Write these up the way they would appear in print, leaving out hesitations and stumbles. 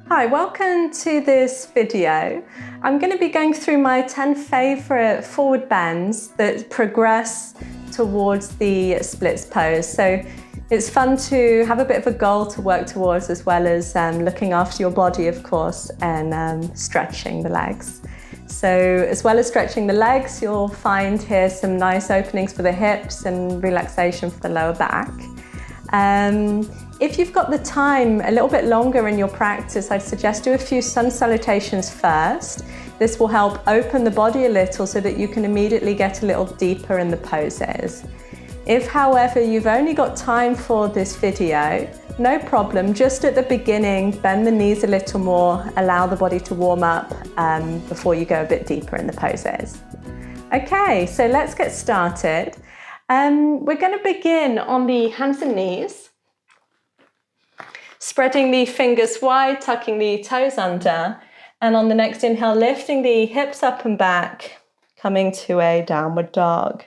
Hi, welcome to this video. I'm going to be going through my 10 favorite forward bends that progress towards the splits pose. So it's fun to have a bit of a goal to work towards, as well as looking after your body, of course, and stretching the legs. So as well as stretching the legs, you'll find here some nice openings for the hips and relaxation for the lower back. If you've got the time a little bit longer in your practice, I'd suggest do a few sun salutations first. This will help open the body a little so that you can immediately get a little deeper in the poses. If, however, you've only got time for this video, no problem. Just at the beginning, bend the knees a little more, allow the body to warm up before you go a bit deeper in the poses. Okay, so let's get started. We're going to begin on the hands and knees, spreading the fingers wide, tucking the toes under, and on the next inhale, lifting the hips up and back, coming to a downward dog.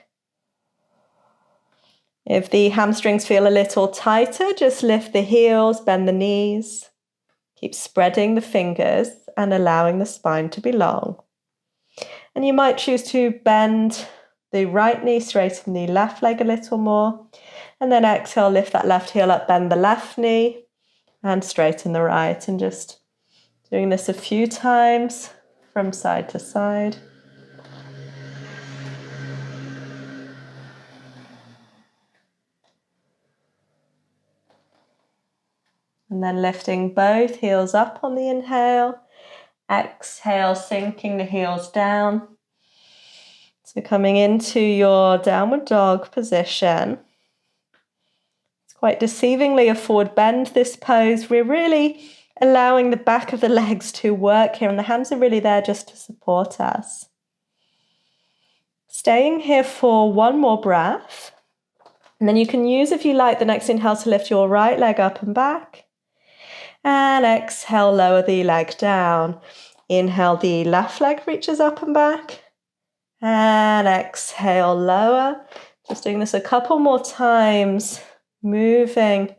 If the hamstrings feel a little tighter, just lift the heels, bend the knees. Keep spreading the fingers and allowing the spine to be long. And you might choose to bend the right knee, straighten the left leg a little more. And then exhale, lift that left heel up, bend the left knee and straighten the right. And just doing this a few times from side to side. And then lifting both heels up on the inhale. Exhale, sinking the heels down. So coming into your downward dog position. It's quite deceivingly a forward bend, this pose. We're really allowing the back of the legs to work here, and the hands are really there just to support us. Staying here for one more breath. And then you can use, if you like, the next inhale to lift your right leg up and back. And exhale, lower the leg down. Inhale, the left leg reaches up and back. And exhale, lower. Just doing this a couple more times, moving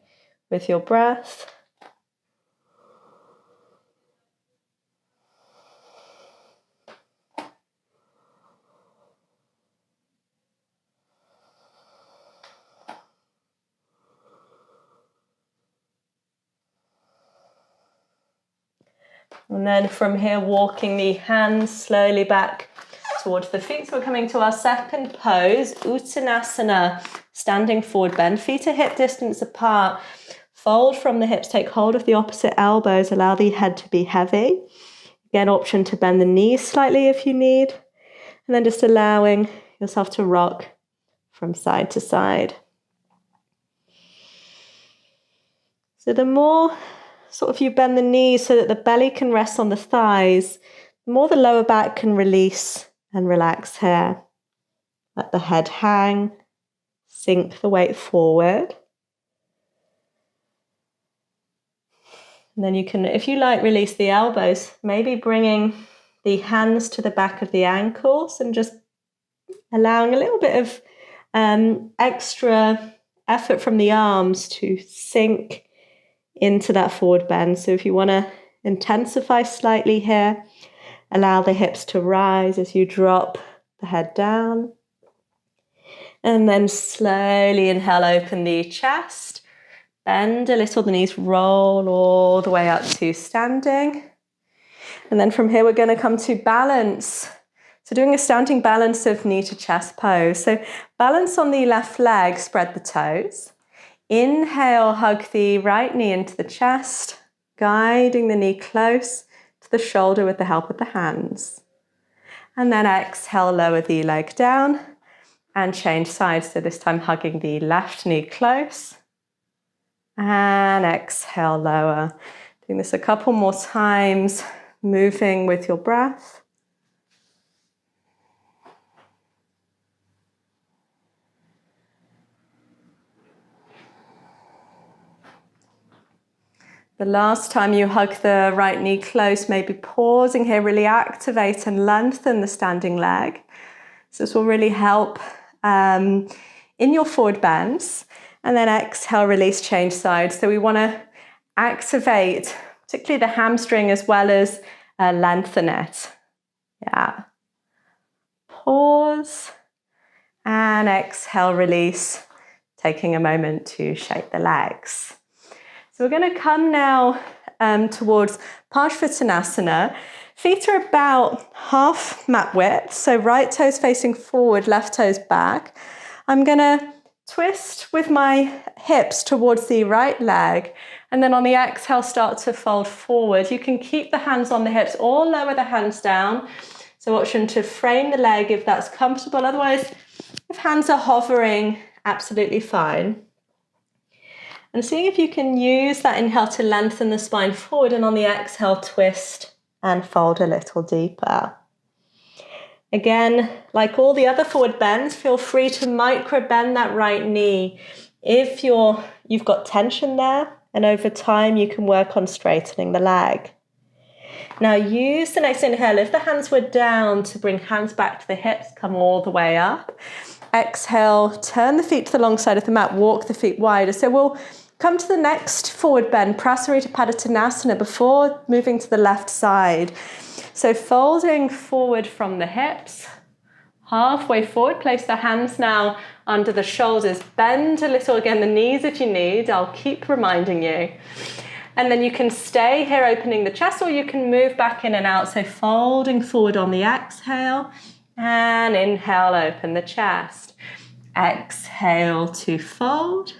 with your breath. And then from here, walking the hands slowly back towards the feet. So we're coming to our second pose, Uttanasana, standing forward bend. Feet are hip distance apart. Fold from the hips, take hold of the opposite elbows, allow the head to be heavy. Again, option to bend the knees slightly if you need. And then just allowing yourself to rock from side to side. So the more sort of you bend the knees so that the belly can rest on the thighs, the more the lower back can release and relax here. Let the head hang, sink the weight forward. And then you can, if you like, release the elbows, maybe bringing the hands to the back of the ankles and just allowing a little bit of extra effort from the arms to sink into that forward bend. So if you want to intensify slightly here, allow the hips to rise as you drop the head down. And then slowly inhale, open the chest. Bend a little, the knees roll all the way up to standing. And then from here, we're going to come to balance. So doing a standing balance of knee to chest pose. So balance on the left leg, spread the toes. Inhale, hug the right knee into the chest, guiding the knee close to the shoulder with the help of the hands. And then exhale, lower the leg down and change sides. So this time hugging the left knee close. And exhale, lower. Doing this a couple more times, moving with your breath. The last time you hug the right knee close, maybe pausing here, really activate and lengthen the standing leg. So this will really help in your forward bends. And then exhale, release, change sides. So we want to activate particularly the hamstring, as well as lengthen it. Yeah. Pause and exhale, release, taking a moment to shake the legs. So we're going to come now towards Parsvottanasana. Feet are about half mat width, so right toes facing forward, left toes back. I'm going to twist with my hips towards the right leg, and then on the exhale start to fold forward. You can keep the hands on the hips or lower the hands down. So option to frame the leg if that's comfortable. Otherwise, if hands are hovering, absolutely fine. And seeing if you can use that inhale to lengthen the spine forward, and on the exhale, twist and fold a little deeper. Again, like all the other forward bends, feel free to micro bend that right knee. If you've got tension there, and over time you can work on straightening the leg. Now use the next inhale, if the hands were down, to bring hands back to the hips, come all the way up. Exhale, turn the feet to the long side of the mat, walk the feet wider. So we'll come to the next forward bend, Prasarita Padottanasana, before moving to the left side. So folding forward from the hips, halfway forward, place the hands now under the shoulders. Bend a little again, the knees if you need. I'll keep reminding you. And then you can stay here opening the chest, or you can move back in and out. So folding forward on the exhale, and inhale, open the chest. Exhale to fold,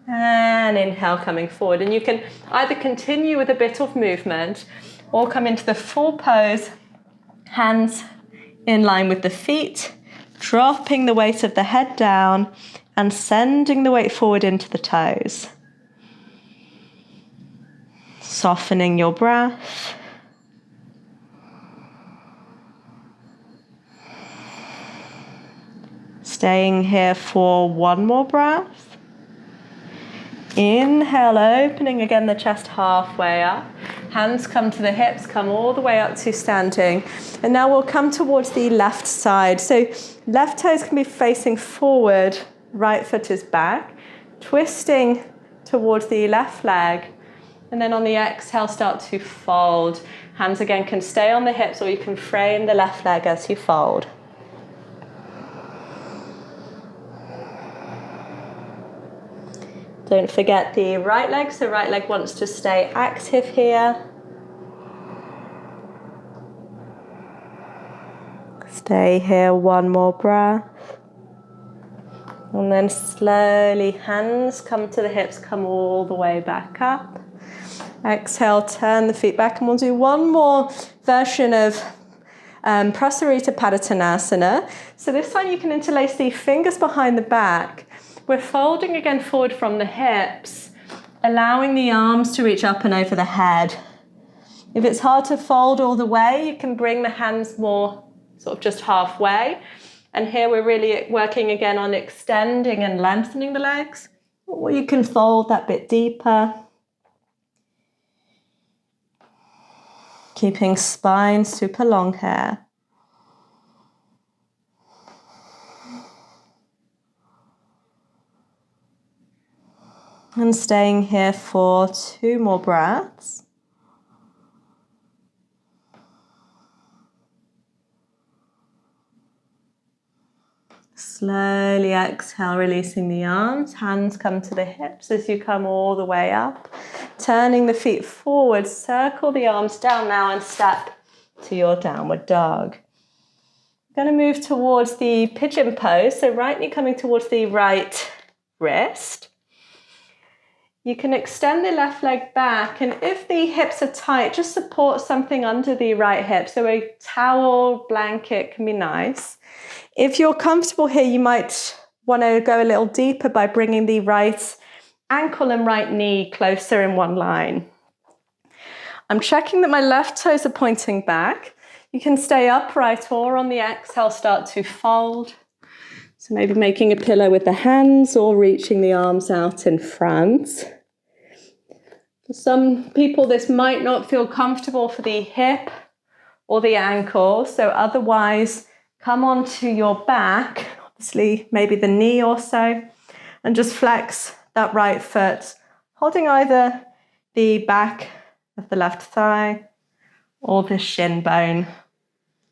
and inhale, coming forward. And you can either continue with a bit of movement or come into the full pose, hands in line with the feet, dropping the weight of the head down and sending the weight forward into the toes. Softening your breath. Staying here for one more breath. Inhale, opening again the chest halfway up. Hands come to the hips, come all the way up to standing. And now we'll come towards the left side. So left toes can be facing forward, right foot is back. Twisting towards the left leg. And then on the exhale, start to fold. Hands again can stay on the hips, or you can frame the left leg as you fold. Don't forget the right leg, so right leg wants to stay active here. Stay here, one more breath. And then slowly, hands come to the hips, come all the way back up. Exhale, turn the feet back, and we'll do one more version of Prasarita Padottanasana. So this time you can interlace the fingers behind the back. We're folding again forward from the hips, allowing the arms to reach up and over the head. If it's hard to fold all the way, you can bring the hands more sort of just halfway. And here we're really working again on extending and lengthening the legs. Or you can fold that bit deeper. Keeping spine super long here. And staying here for 2 more breaths. Slowly exhale, releasing the arms. Hands come to the hips as you come all the way up. Turning the feet forward, circle the arms down now and step to your downward dog. I'm going to move towards the pigeon pose. So right knee coming towards the right wrist. You can extend the left leg back, and if the hips are tight, just support something under the right hip. So a towel, blanket can be nice. If you're comfortable here, you might want to go a little deeper by bringing the right ankle and right knee closer in one line. I'm checking that my left toes are pointing back. You can stay upright, or on the exhale, start to fold. So maybe making a pillow with the hands or reaching the arms out in front. For some people, this might not feel comfortable for the hip or the ankle. So otherwise, come onto your back, obviously maybe the knee or so, and just flex that right foot, holding either the back of the left thigh or the shin bone.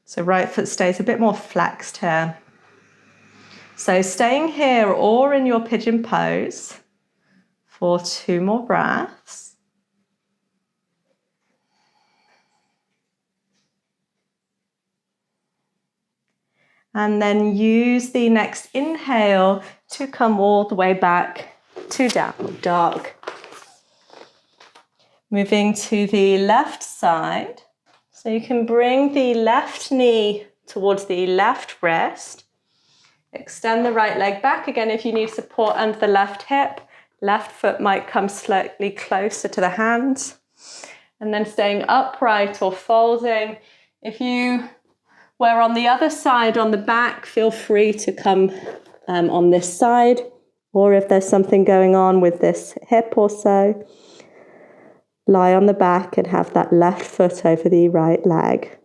So right foot stays a bit more flexed here. So staying here or in your pigeon pose for 2 more breaths. And then use the next inhale to come all the way back to downward dog. Moving to the left side. So you can bring the left knee towards the left wrist. Extend the right leg back. Again, if you need support under the left hip, left foot might come slightly closer to the hands. And then staying upright or folding. If you were on the other side on the back, feel free to come on this side. Or if there's something going on with this hip or so, lie on the back and have that left foot over the right leg.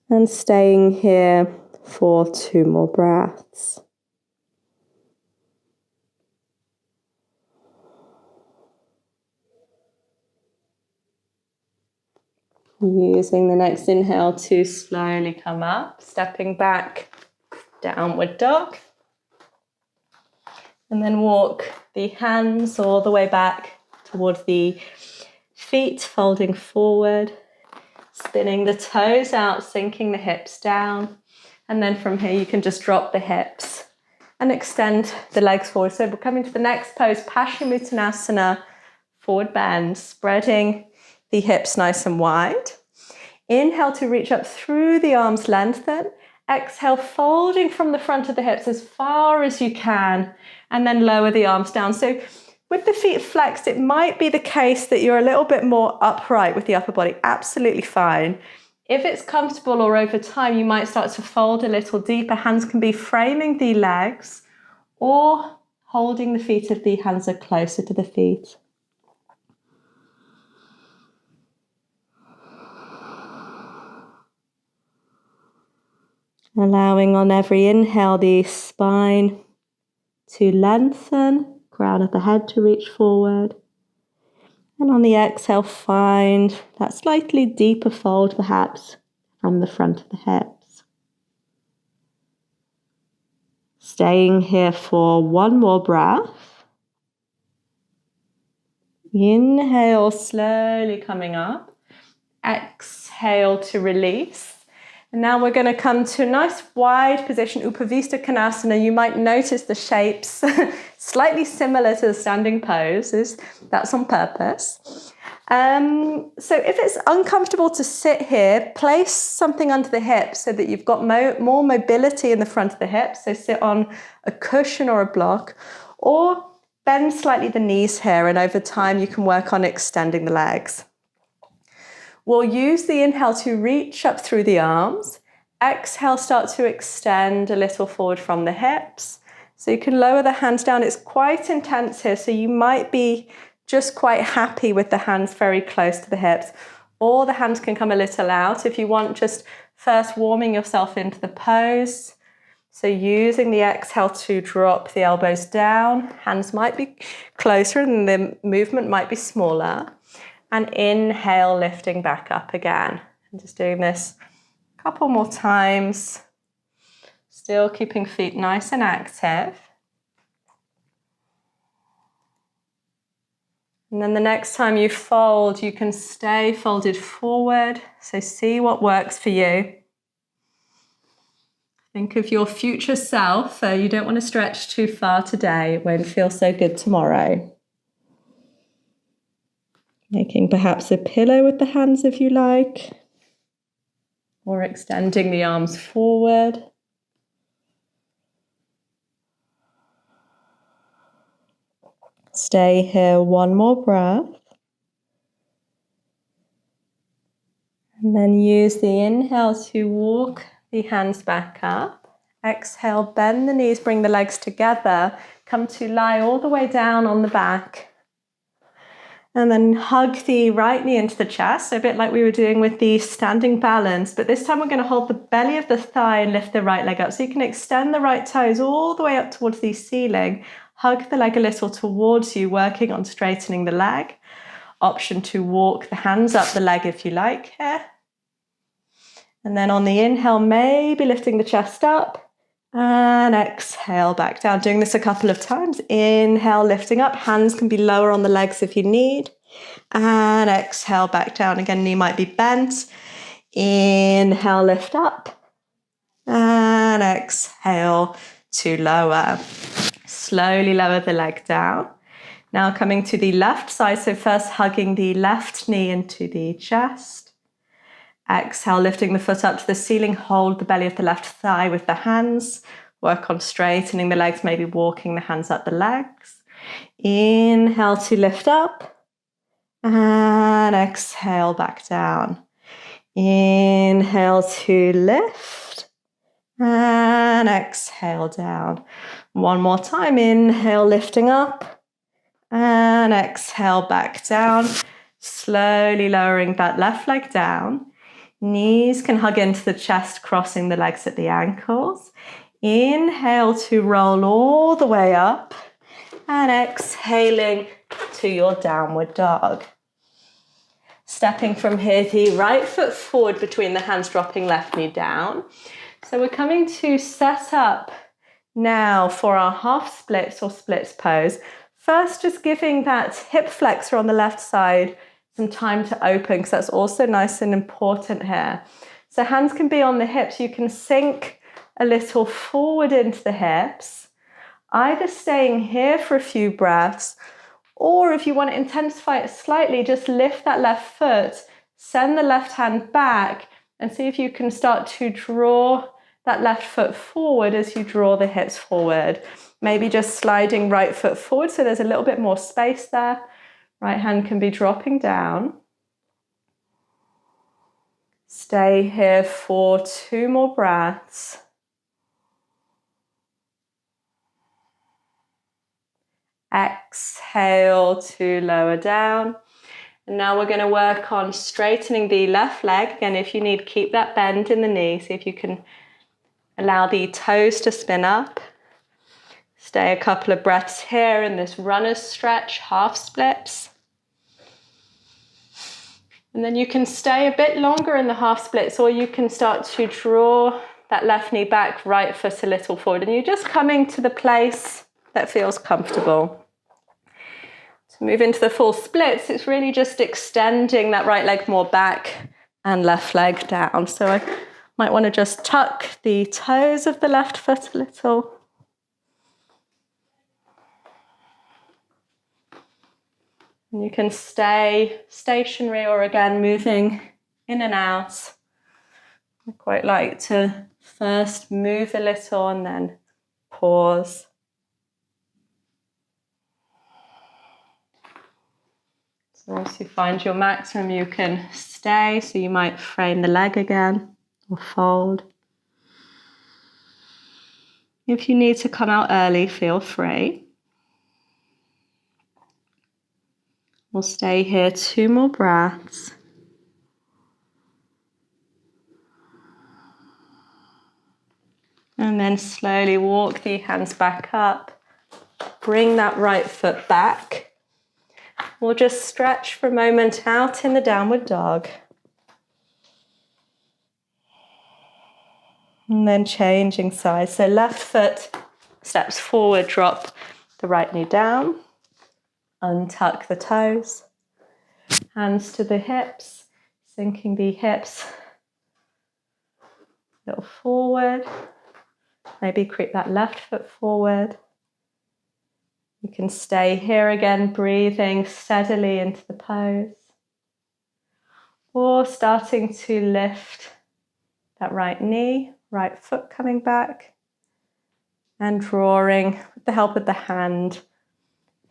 And staying here for 2 more breaths. Using the next inhale to slowly come up, stepping back, downward dog. And then walk the hands all the way back towards the feet, folding forward, spinning the toes out, sinking the hips down. And then from here, you can just drop the hips and extend the legs forward. So we're coming to the next pose, Paschimottanasana, forward bend, spreading the hips nice and wide. Inhale to reach up through the arms, lengthen. Exhale, folding from the front of the hips as far as you can, and then lower the arms down. So with the feet flexed, it might be the case that you're a little bit more upright with the upper body. Absolutely fine. If it's comfortable or over time, you might start to fold a little deeper. Hands can be framing the legs or holding the feet if the hands are closer to the feet. Allowing on every inhale the spine to lengthen, crown of the head to reach forward. And on the exhale, find that slightly deeper fold perhaps from the front of the hips. Staying here for 1 more breath. Inhale, slowly coming up. Exhale to release. And now we're going to come to a nice wide position, Upavistha Konasana. You might notice the shapes slightly similar to the standing poses. That's on purpose. So if it's uncomfortable to sit here, place something under the hips so that you've got more mobility in the front of the hips. So sit on a cushion or a block, or bend slightly the knees here, and over time you can work on extending the legs. We'll use the inhale to reach up through the arms. Exhale, start to extend a little forward from the hips. So you can lower the hands down. It's quite intense here, so you might be just quite happy with the hands very close to the hips, or the hands can come a little out if you want, just first warming yourself into the pose. So using the exhale to drop the elbows down. Hands might be closer and the movement might be smaller. And inhale, lifting back up again. And just doing this a couple more times. Still keeping feet nice and active. And then the next time you fold, you can stay folded forward. So see what works for you. Think of your future self. You don't want to stretch too far today. It won't feel so good tomorrow. Making perhaps a pillow with the hands if you like, or extending the arms forward. Stay here 1 more breath. And then use the inhale to walk the hands back up. Exhale, bend the knees, bring the legs together. Come to lie all the way down on the back. And then hug the right knee into the chest, a bit like we were doing with the standing balance. But this time we're going to hold the belly of the thigh and lift the right leg up. So you can extend the right toes all the way up towards the ceiling. hug the leg a little towards you, working on straightening the leg. Option to walk the hands up the leg if you like here. And then on the inhale, maybe lifting the chest up and exhale back down. Doing this a couple of times. Inhale, lifting up. Hands can be lower on the legs if you need. And exhale back down. Again, knee might be bent. Inhale, lift up. And exhale to lower. Slowly lower the leg down. Now coming to the left side. So first hugging the left knee into the chest. Exhale, lifting the foot up to the ceiling. Hold the belly of the left thigh with the hands. Work on straightening the legs, maybe walking the hands up the legs. Inhale to lift up. And exhale back down. Inhale to lift. And exhale down. One more time. Inhale, lifting up. And exhale back down. Slowly lowering that left leg down. Knees can hug into the chest, crossing the legs at the ankles. Inhale to roll all the way up. And exhaling to your downward dog. Stepping from here, the right foot forward between the hands, dropping left knee down. So we're coming to set up now for our half splits or splits pose. First, just giving that hip flexor on the left side some time to open, because that's also nice and important here. So hands can be on the hips. You can sink a little forward into the hips, either staying here for a few breaths, or if you want to intensify it slightly, just lift that left foot, send the left hand back, and see if you can start to draw that left foot forward as you draw the hips forward. Maybe just sliding right foot forward so there's a little bit more space there. Right hand can be dropping down. Stay here for 2 more breaths. Exhale to lower down. And now we're going to work on straightening the left leg. Again, if you need, keep that bend in the knee. See if you can allow the toes to spin up. Stay a couple of breaths here in this runner's stretch, half splits. And then you can stay a bit longer in the half splits, or you can start to draw that left knee back, right foot a little forward. And you're just coming to the place that feels comfortable. To move into the full splits, it's really just extending that right leg more back and left leg down. So I might want to just tuck the toes of the left foot a little. And you can stay stationary or again moving in and out. I quite like to first move a little and then pause. So once you find your maximum, you can stay. So you might frame the leg again or fold. If you need to come out early, feel free. We'll stay here 2 more breaths. And then slowly walk the hands back up. Bring that right foot back. We'll just stretch for a moment out in the downward dog. And then changing sides. So left foot steps forward, drop the right knee down. Untuck the toes, hands to the hips, sinking the hips a little forward. Maybe creep that left foot forward. You can stay here again, breathing steadily into the pose. Or starting to lift that right knee, right foot coming back, and drawing with the help of the hand.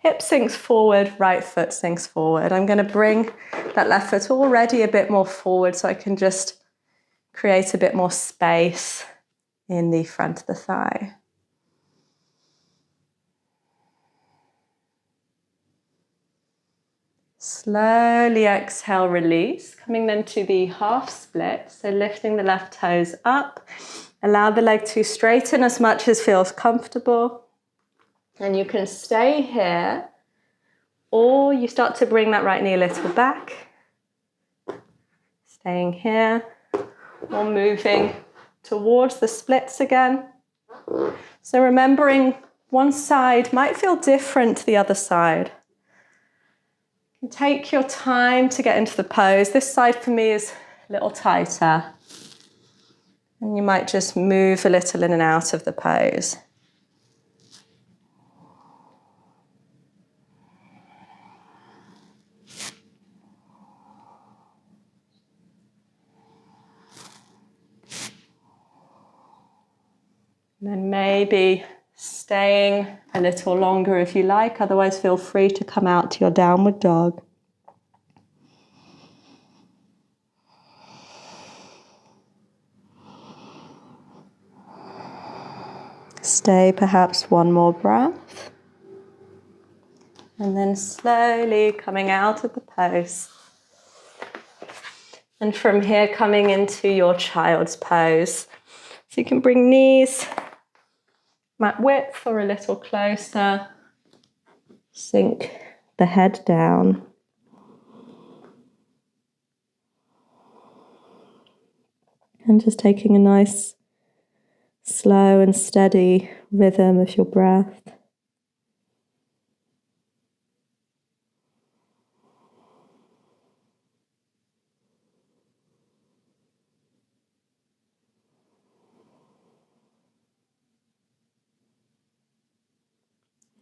Hip sinks forward, right foot sinks forward. I'm going to bring that left foot already a bit more forward so I can just create a bit more space in the front of the thigh. Slowly exhale, release. Coming then to the half split. So lifting the left toes up. Allow the leg to straighten as much as feels comfortable. And you can stay here, or you start to bring that right knee a little back. Staying here, or moving towards the splits again. So remembering one side might feel different to the other side. You can take your time to get into the pose. This side for me is a little tighter. And you might just move a little in and out of the pose. And then maybe staying a little longer if you like, otherwise feel free to come out to your downward dog. Stay perhaps one more breath. And then slowly coming out of the pose. And from here coming into your child's pose. So you can bring knees mat width or a little closer. Sink the head down. And just taking a nice slow and steady rhythm of your breath.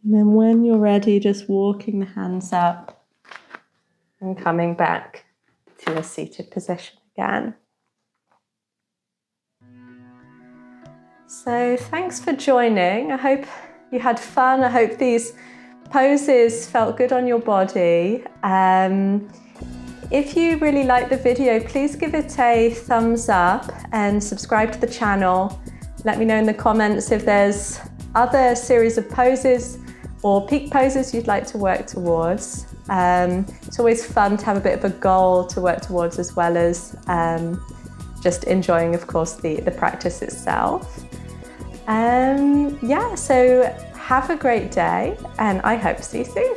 And then when you're ready, just walking the hands up and coming back to a seated position again. So thanks for joining. I hope you had fun. I hope these poses felt good on your body. If you really liked the video, please give it a thumbs up and subscribe to the channel. Let me know in the comments if there's other series of poses or peak poses you'd like to work towards. It's always fun to have a bit of a goal to work towards, as well as just enjoying, of course, the practice itself. Yeah, so have a great day, and I hope to see you soon.